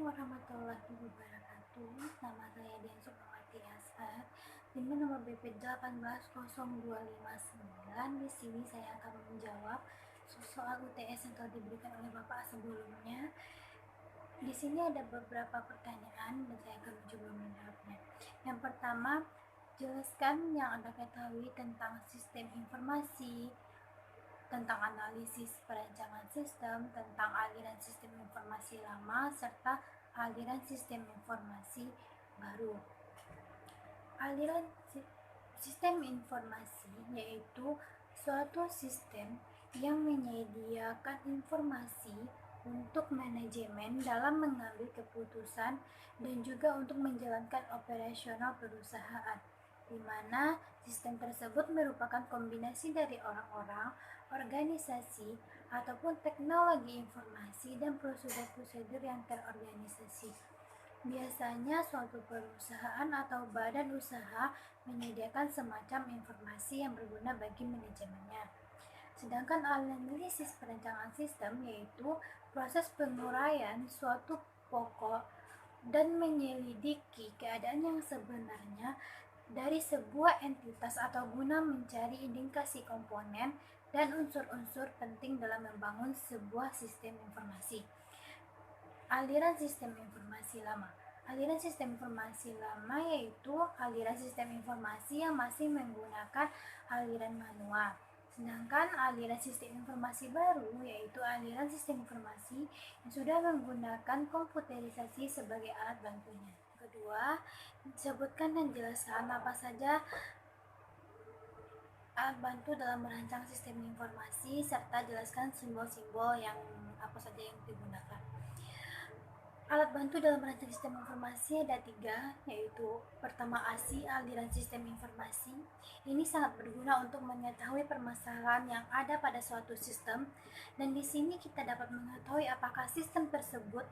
warahmatullahi wabarakatuh. Nama saya Dian Sukmawati Asar dengan nomor BP 1802559. Di sini saya akan menjawab soal UTS yang telah diberikan oleh Bapak sebelumnya. Di sini ada beberapa pertanyaan dan saya akan mencoba menjawabnya. Yang pertama, jelaskan yang Anda ketahui tentang sistem informasi, tentang analisis perancangan sistem, tentang aliran sistem informasi lama, serta aliran sistem informasi baru. Aliran sistem informasi yaitu suatu sistem yang menyediakan informasi untuk manajemen dalam mengambil keputusan dan juga untuk menjalankan operasional perusahaan, di mana sistem tersebut merupakan kombinasi dari orang-orang, organisasi, ataupun teknologi informasi dan prosedur-prosedur yang terorganisasi. Biasanya suatu perusahaan atau badan usaha menyediakan semacam informasi yang berguna bagi manajemennya. Sedangkan analisis perencanaan sistem yaitu proses penguraian suatu pokok dan menyelidiki keadaan yang sebenarnya dari sebuah entitas atau guna mencari indikasi komponen dan unsur-unsur penting dalam membangun sebuah sistem informasi. Aliran sistem informasi lama. Aliran sistem informasi lama yaitu aliran sistem informasi yang masih menggunakan aliran manual. Sedangkan aliran sistem informasi baru yaitu aliran sistem informasi yang sudah menggunakan komputerisasi sebagai alat bantunya. Kedua, sebutkan dan jelaskan apa saja alat bantu dalam merancang sistem informasi serta jelaskan simbol-simbol yang apa saja yang digunakan. Alat bantu dalam merancang sistem informasi ada 3, yaitu pertama ASI, aliran sistem informasi. Ini sangat berguna untuk mengetahui permasalahan yang ada pada suatu sistem, dan di sini kita dapat mengetahui apakah sistem tersebut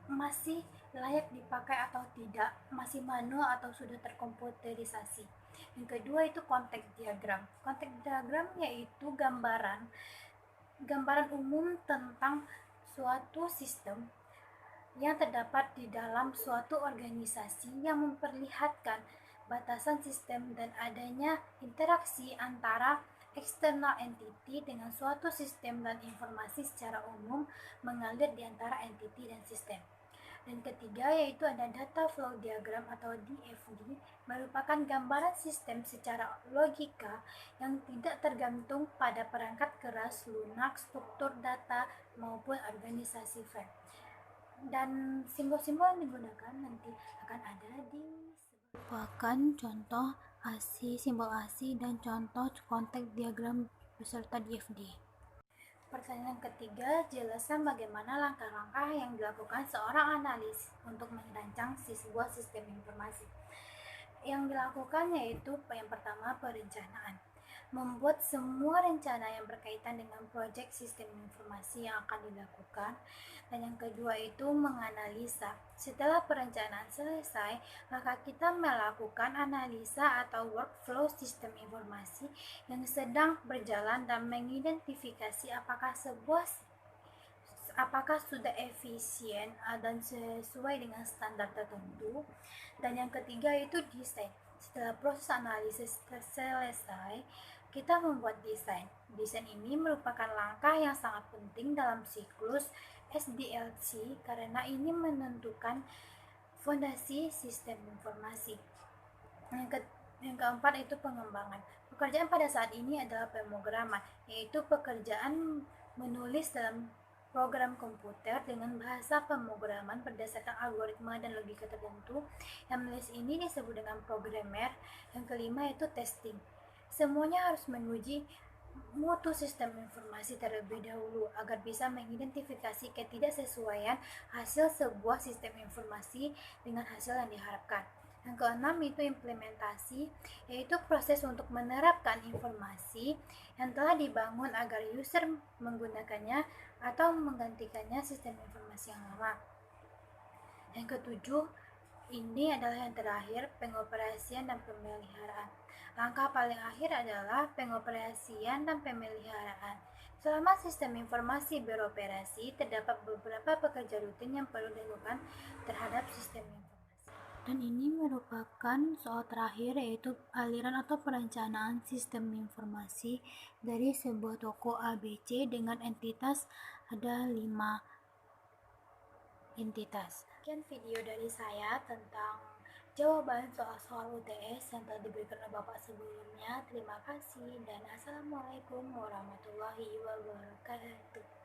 masih layak dipakai atau tidak, masih manual atau sudah terkomputerisasi. Yang kedua itu konteks diagram. Konteks diagram yaitu gambaran umum tentang suatu sistem yang terdapat di dalam suatu organisasi yang memperlihatkan batasan sistem dan adanya interaksi antara external entity dengan suatu sistem dan informasi secara umum mengalir di antara entity dan sistem. Dan ketiga yaitu ada data flow diagram atau DFD, merupakan gambaran sistem secara logika yang tidak tergantung pada perangkat keras lunak, struktur data maupun organisasi file. Dan simbol-simbol yang digunakan nanti akan ada di merupakan contoh ASI, simbol ASI dan contoh konteks diagram beserta DFD. Pertanyaan ketiga, jelaskan bagaimana langkah-langkah yang dilakukan seorang analis untuk merancang sebuah sistem informasi. Yang dilakukan yaitu yang pertama perencanaan. Membuat semua rencana yang berkaitan dengan proyek sistem informasi yang akan dilakukan. Dan yang kedua itu menganalisa. Setelah perencanaan selesai, maka kita melakukan analisa atau workflow sistem informasi yang sedang berjalan dan mengidentifikasi apakah sudah efisien dan sesuai dengan standar tertentu. Dan yang ketiga itu desain. Setelah proses analisis selesai, kita membuat desain. Desain ini merupakan langkah yang sangat penting dalam siklus SDLC karena ini menentukan fondasi sistem informasi. Yang keempat itu pengembangan. Pekerjaan pada saat ini adalah pemrograman, yaitu pekerjaan menulis dalam program komputer dengan bahasa pemrograman berdasarkan algoritma dan logika tertentu. Yang menulis ini disebut dengan programmer. Yang kelima itu testing. Semuanya harus menguji mutu sistem informasi terlebih dahulu agar bisa mengidentifikasi ketidaksesuaian hasil sebuah sistem informasi dengan hasil yang diharapkan. Yang keenam itu implementasi, yaitu proses untuk menerapkan informasi yang telah dibangun agar user menggunakannya atau menggantikannya sistem informasi yang lama. Yang ketujuh, ini adalah yang terakhir, pengoperasian dan pemeliharaan. Langkah paling akhir adalah pengoperasian dan pemeliharaan. Selama sistem informasi beroperasi, terdapat beberapa pekerjaan rutin yang perlu dilakukan terhadap sistem informasi. Dan ini merupakan soal terakhir, yaitu aliran atau perencanaan sistem informasi dari sebuah toko ABC dengan entitas, ada 5 entitas. Sekian video dari saya tentang jawaban soal-soal UTS yang telah diberikan oleh Bapak sebelumnya. Terima kasih dan Assalamualaikum warahmatullahi wabarakatuh.